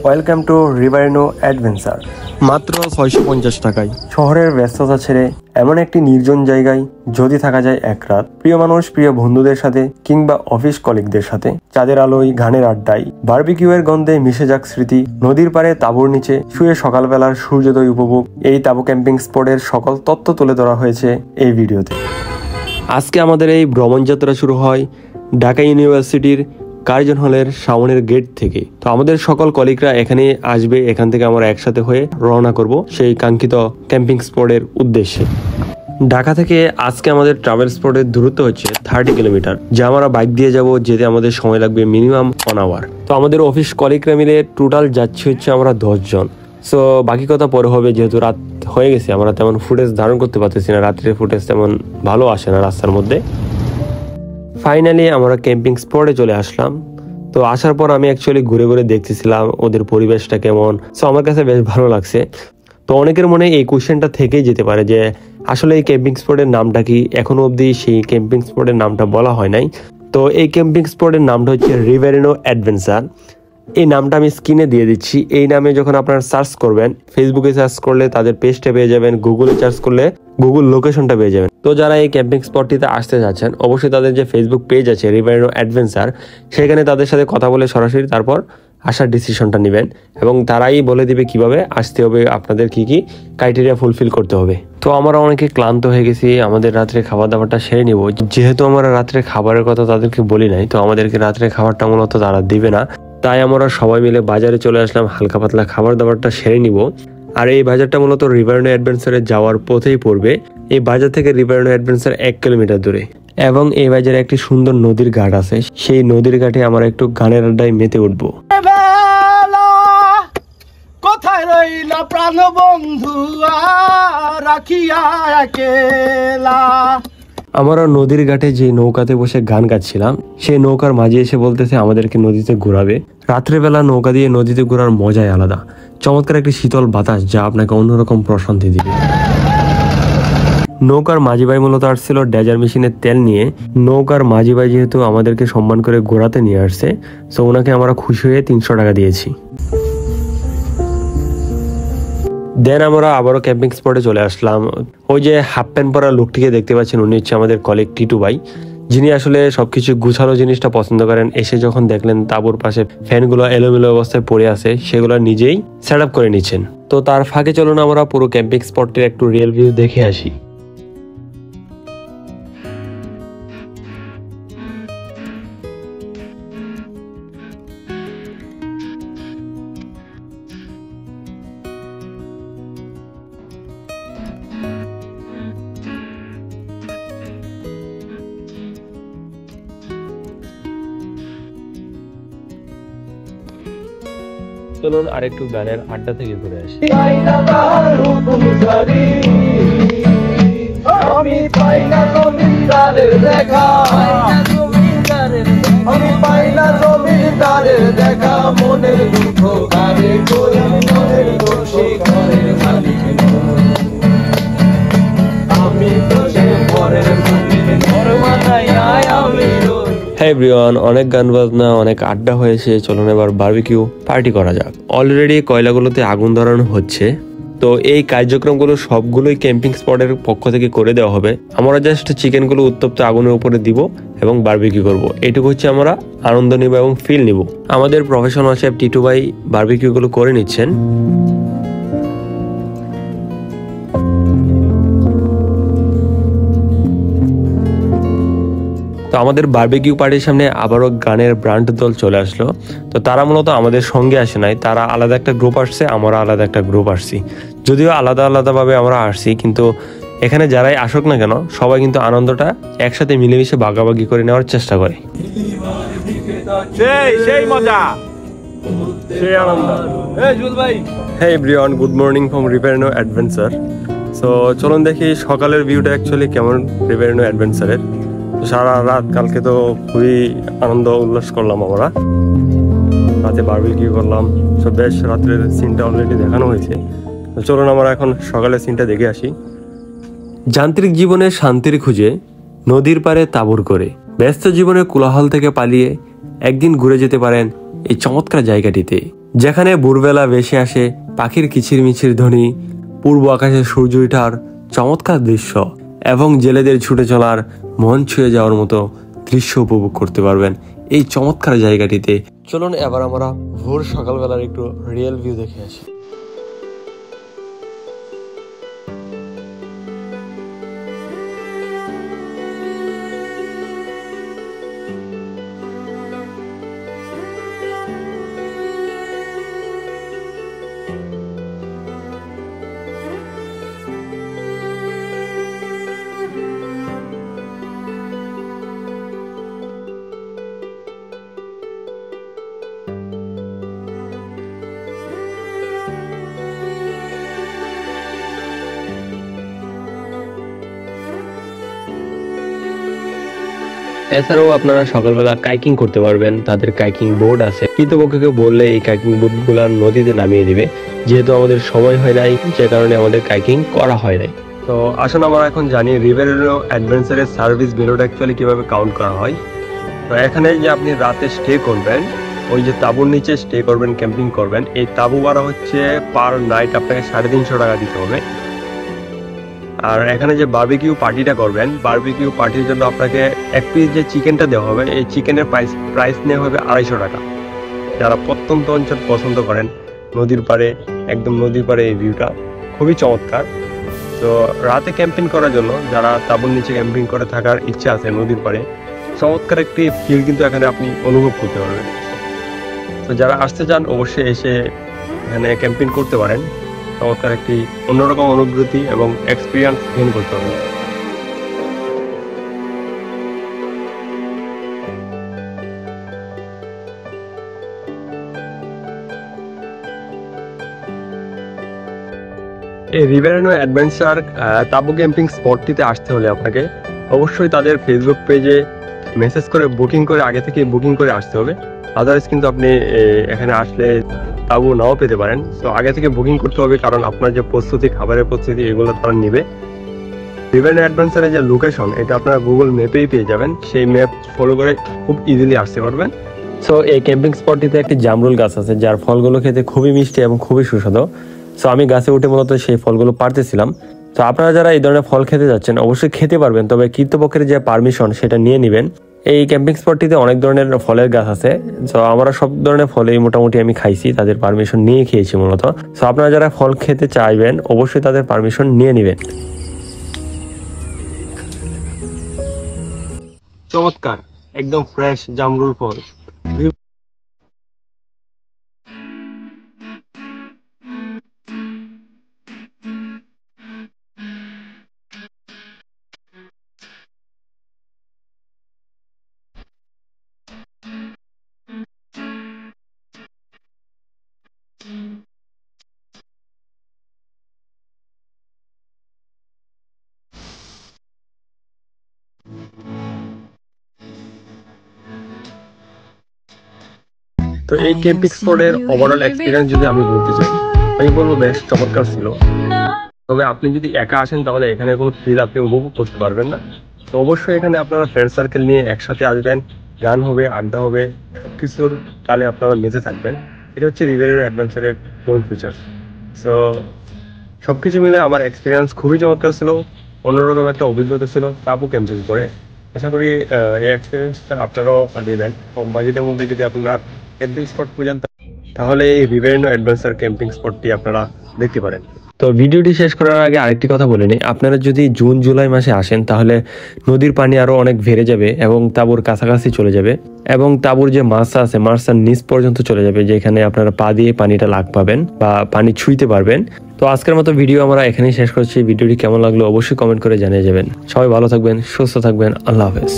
Welcome to রিভারিনো adventure. মাত্র 650 টাকায় শহরের ব্যস্ততা ছেড়ে এমন একটি নির্জন জায়গায় যদি থাকা যায় এক রাত, প্রিয় মানুষ, প্রিয় বন্ধুদের সাথে কিংবা অফিস কলিগদের সাথে, চাঁদের আলোয়, গানের আড্ডায়, বারবিকিউয়ের গন্ধে মিশে যাক স্মৃতি, নদীর পাড়ে তাঁবুর নিচে শুয়ে সকালবেলার সূর্যোদয় উপভোগ, এই তাঁবু ক্যাম্পিং স্পটের সকল তথ্য তুলে ধরা হয়েছে এই ভিডিওতে। আজকে আমাদের এই ভ্রমণযাত্রা শুরু হয় ঢাকা ইউনিভার্সিটির কার্জন হলের সামনের গেট থেকে। তো আমাদের সকল কলিগরা এখানে আসবে, এখান থেকে আমরা একসাথে হয়ে রওনা করব সেই কাঙ্ক্ষিত ক্যাম্পিং স্পটের উদ্দেশ্যে। ঢাকা থেকে আজকে আমাদের ট্রাভেল স্পটের দূরত্ব হচ্ছে 30 কিলোমিটার, যা আমরা বাইক দিয়ে যাব, যেতে আমাদের সময় লাগবে মিনিমাম 1 আওয়ার। তো আমাদের অফিস কলিগরা মিলে টোটাল যাচ্ছি হচ্ছে আমরা 10 জন। সো বাকি কথা পরে হবে, যেহেতু রাত হয়ে গেছে, আমরা তেমন ফুটেজ ধারণ করতে পারতেছি না, রাত্রের ফুটেজ তেমন ভালো আসে না রাস্তার মধ্যে। ফাইনালি আমরা ক্যাম্পিং স্পটে চলে আসলাম। তো আসার পর আমি অ্যাকচুয়ালি ঘুরে ঘুরে দেখতেছিলাম ওদের পরিবেশটা কেমন। সো আমার কাছে বেশ ভালো লাগছে। তো অনেকের মনে এই কোশ্চেনটা থেকেই যেতে পারে যে আসলে এই ক্যাম্পিং স্পটের নামটা কি। এখনো অবধি সেই ক্যাম্পিং স্পটের নামটা বলা হয় নাই। তো এই ক্যাম্পিং স্পটের নামটা হচ্ছে রিভারিনো অ্যাডভেঞ্চার। এই নামটা আমি স্ক্রিনে দিয়ে দিচ্ছি। এই নামে যখন আপনারা সার্চ করবেন, ফেসবুকে সার্চ করলে তাদের পেজটা পেয়ে যাবেন, গুগলে সার্চ করলে গুগল লোকেশনটা পেয়ে যাবেন। তো যারা এই ক্যাম্পিং স্পটটিতে আসতে যাচ্ছেন, অবশ্যই তাদের যে ফেসবুক পেজ আছে রিভারিনো অ্যাডভেঞ্চার, সেখানে তাদের সাথে কথা বলে সরাসরি তারপর আসার ডিসিশনটা নেবেন, এবং তারাই বলে দিবে কিভাবে আসতে হবে, আপনাদের কি কি ক্রাইটেরিয়া ফুলফিল করতে হবে। তো আমরা অনেকে ক্লান্ত হয়ে গেছি, আমাদের রাত্রে খাবার দাবারটা সেরে নিব। যেহেতু আমরা রাত্রে খাবারের কথা তাদেরকে বলি নাই, তো আমাদেরকে রাত্রে খাবারটা মূলত তারা দিবে না, তাই আমরা সবাই মিলে বাজারে চলে আসলাম হালকা পাতলা খাবার দাবারটা সেরে নিব। আর এই বাজারটা মূলত রিভারিনো অ্যাডভেঞ্চারে যাওয়ার পথেই পড়বে। এই বাজার থেকে রিভারিনো অ্যাডভেঞ্চার 1 কিলোমিটার দূরে, এবং এই বাজারে একটি সুন্দর নদীর ঘাট আছে। সেই নদীর ঘাটে আমরা একটু গানের আড্ডায় মেতে উঠবো। কোথায় রইলা প্রাণ বন্ধু রাখিয়া একেলা। আমরা নদীর ঘাটে যে নৌকাতে বসে গান গাচ্ছিলাম, সেই নৌকার মাঝে এসে বলতেছে আমাদেরকে নদীতে ঘোরাবে। রাত্রেবেলা নৌকা দিয়ে নদীতে ঘোরার মজাই আলাদা। চমৎকার একটি শীতল বাতাস, যা আপনাকে অন্যরকম প্রশান্তি দিবে। নৌকার মাঝি ভাই মূলত আসছিল ডেজার মেশিনের তেল নিয়ে। নৌকার মাঝি ভাই যেহেতু আমাদেরকে সম্মান করে ঘোরাতে নিয়ে আসছে, তো ওনাকে আমরা খুশি হয়ে 300 টাকা দিয়েছি। দেন আমরা আবারও ক্যাম্পিং স্পটে চলে আসলাম। ওই যে হাফ প্যান্ট পরা লোকটিকে দেখতে পাচ্ছেন, উনি হচ্ছে আমাদের কলিগ টিটু ভাই, যিনি আসলে সবকিছু গুছালো জিনিসটা পছন্দ করেন। এসে যখন দেখলেন তাঁবুর পাশে ফ্যানগুলো এলোমেলো অবস্থায় পড়ে আছে, সেগুলো নিজেই সেট আপ করে নিচ্ছেন। তো তার ফাঁকে চলুন আমরা পুরো ক্যাম্পিং স্পটটির একটু রিয়েল ভিউ দেখে আসি। চলুন আরেকটু গানের আড্ডা থেকে ঘুরে আসি। আমি পাই না জমিদারের দেখা, আমি পাই না জমিদারের দেখা, মনের দুঃখ কারে করি, মনের দোষী ঘরের মালিক আমি তো সে পরের মালিক, ঘর বানাই আমি। হ্যাঁ এভরিওয়ান, অনেক গান বাজনা, অনেক আড্ডা হয়েছে, চলুন এবার বারবিকিউ পার্টি করা যাক। অলরেডি কয়লাগুলোতে আগুন ধরানো হচ্ছে। তো এই কার্যক্রমগুলো সবগুলোই ক্যাম্পিং স্পটের পক্ষ থেকে করে দেওয়া হবে। আমরা জাস্ট চিকেনগুলো উত্তপ্ত আগুনের উপরে দিব এবং বারবিকিউ করব। এটুকু হচ্ছে আমরা আনন্দ নিব এবং ফিল নিব। আমাদের প্রফেশনাল শেফ টিটু ভাই বারবিকিউগুলো করে নিচ্ছেন। তো আমাদের বারবিকিউ পার্টির সামনে আবারও গানের ব্র্যান্ড দল চলে আসলো। তো তারা মূলত আমাদের সঙ্গে আসে নাই, তারা আলাদা একটা গ্রুপ আসছে, আমরা আলাদা একটা গ্রুপ আসছি। যদিও আলাদা আলাদাভাবে আমরা আসছি, কিন্তু এখানে যারাই আসুক না কেন, সবাই কিন্তু আনন্দটা একসাথে মিলেমিশে ভাগাভাগি করে নেওয়ার চেষ্টা করে। সেই মজা, সেই আনন্দ। Hey everyone, good morning from Riverino adventure. So চলুন দেখি সকালের ভিউটা অ্যাকচুয়ালি কেমন রিভারিনো অ্যাডভেঞ্চারের। সারা রাত কালকে তো খুবই আনন্দ উল্লাস করলাম, আমরা রাতে বারবিকিউ করলাম। সো বেশ রাত্রের সিনটা অলরেডি দেখানো হয়েছে। তো চলুন আমরা এখন সকালের সিনটা দেখে আসি। যান্ত্রিক জীবনে শান্তির খুঁজে নদীর পাড়ে তাঁবুর করে ব্যস্ত জীবনের কোলাহল থেকে পালিয়ে একদিন ঘুরে যেতে পারেন এই চমৎকার জায়গাটিতে। যেখানে ভোরবেলা ভেসে আসে পাখির কিচিরমিচির ধ্বনি, পূর্ব আকাশে সূর্য ওঠার চমৎকার দৃশ্য এবং জেলেদের ছুটে চলার মন ছুঁয়ে যাওয়ার মতো দৃশ্য উপভোগ করতে পারবেন এই চমৎকার জায়গাটিতে। চলুন এবার আমরা ভোর সকালবেলার একটু রিয়েল ভিউ দেখে আসি। এছাড়াও আপনারা সকালবেলা কাইকিং করতে পারবেন, তাদের কাইকিং বোর্ড আছে। কৃতপক্ষকে বললে এই কাইকিং বোর্ড গুলা নদীতে নামিয়ে দিবে, যেহেতু আমাদের সময় হয় নাই যে কারণে আমাদের কাইকিং করা হয় নাই। তো আসুন আমরা এখন জানি রিভেরিনো অ্যাডভেঞ্চারের সার্ভিস বিলটা অ্যাকচুয়ালি কিভাবে কাউন্ট করা হয়। তো এখানে যে আপনি রাতে স্টে করবেন, ওই যে তাঁবুর নিচে স্টে করবেন, ক্যাম্পিং করবেন, এই তাঁবু ভাড়া হচ্ছে পার নাইট আপনাকে 350 টাকা দিতে হবে। আর এখানে যে বারবিকিউ পার্টিটা করবেন, বারবিকিউ পার্টির জন্য আপনাকে এক পিস যে চিকেনটা দেওয়া হবে, এই চিকেনের প্রাইস নেওয়া হবে 250 টাকা। যারা প্রত্যন্ত অঞ্চল পছন্দ করেন, নদীর পাড়ে, একদম নদীর পাড়ে এই ভিউটা খুবই চমৎকার। তো রাতে ক্যাম্পিং করার জন্য যারা তাঁবুর নিচে ক্যাম্পিং করে থাকার ইচ্ছা আছে নদীর পাড়ে, চমৎকার একটি ফিল কিন্তু এখানে আপনি অনুভব করতে পারবেন। তো যারা আসতে চান অবশ্যই এসে এখানে ক্যাম্পিং করতে পারেন। চমৎকার একটি অন্যরকম অনুভূতি এবং এক্সপিরিয়েন্স গেইন করতে হবে। এই রিভেরিনো অ্যাডভেঞ্চার তাঁবু ক্যাম্পিং স্পটটিতে আসতে হলে আপনাকে অবশ্যই তাদের ফেসবুক পেজে মেসেজ করে বুকিং করে, আগে থেকে বুকিং করে আসতে হবে। আদারওয়াইজ কিন্তু আপনি এখানে আসলে তাঁবু নাও পেতে পারেন। তো আগে থেকে বুকিং করতে হবে, কারণ আপনার যে প্রস্তুতি, খাবারের প্রস্তুতি, এগুলো তারা নেবে। রিভেরিনো অ্যাডভেঞ্চারের যে লোকেশন, এটা আপনারা গুগল ম্যাপেই পেয়ে যাবেন। সেই ম্যাপ ফলো করে খুব ইজিলি আসতে পারবেন। সো এই ক্যাম্পিং স্পটটিতে একটি জামরুল গাছ আছে, যার ফলগুলো খেতে খুবই মিষ্টি এবং খুবই সুস্বাদু। সো আমি গাছে উঠে মূলত সেই ফলগুলো পারতেছিলাম। তো আপনারা যারা এই ধরনের ফল খেতে যাচ্ছেন অবশ্যই খেতে পারবেন, তবে কৃতপক্ষের যে পারমিশন সেটা নিয়ে নেবেন। এই ক্যাম্পিং স্পটটিতে অনেক ধরনের ফলের গাছ আছে। তো আমরা সব ধরনের ফলেই মোটামুটি আমি খাইছি, তাদের পারমিশন নিয়ে খেয়েছি মূলত। সো আপনারা যারা ফল খেতে চাইবেন অবশ্যই তাদের পারমিশন নিয়ে নেবেন। চমৎকার, একদম ফ্রেশ জামরুল ফল। তো এই ক্যাম্পিং স্পটের ওভারঅল এক্সপিরিয়েন্স যদি আমি বলতে চাই, আমি বলবো বেশ চমৎকার ছিল। তবে আপনি যদি একা আসেন তাহলে এখানে কোনো ফিল আপনি উপভোগ করতে পারবেন না। তো অবশ্যই এখানে আপনারা ফ্রেন্ড সার্কেল নিয়ে একসাথে আসবেন, গান হবে, আড্ডা হবে, সবকিছুর তাহলে আপনারা মেতে থাকবেন। এটা হচ্ছে রিভেরিনো অ্যাডভেঞ্চারের মূল ফিচার। সো সবকিছু মিলে আমার এক্সপিরিয়েন্স খুবই চমৎকার ছিল, অন্যরকম একটা অভিজ্ঞতা ছিল তাঁবু ক্যাম্পিং করে। আশা করি এই এক্সপিরিয়েন্সটা আপনারাও নেবেন। কম বাজেটের মধ্যে যদি আপনারা ক্যাম্পিং স্পট খুঁজেন তাহলে এই রিভেরিনো অ্যাডভেঞ্চার ক্যাম্পিং স্পটটি আপনারা দেখতে পারেন। তো ভিডিওটি শেষ করার আগে আরেকটি কথা বলে নিই, আপনারা যদি জুন জুলাই মাসে আসেন তাহলে নদীর পানি আরো অনেক বেড়ে যাবে এবং তাঁবুর কাছাকাছি চলে যাবে, এবং তাঁবুর যে মাছটা আছে মাছটার নিচ পর্যন্ত চলে যাবে, যেখানে আপনারা পা দিয়ে পানিটা লাগ পাবেন বা পানি ছুঁইতে পারবেন। তো আজকের মতো ভিডিও আমরা এখানেই শেষ করছি। ভিডিওটি কেমন লাগলো অবশ্যই কমেন্ট করে জানিয়ে যাবেন। সবাই ভালো থাকবেন, সুস্থ থাকবেন, আল্লাহ হাফেজ।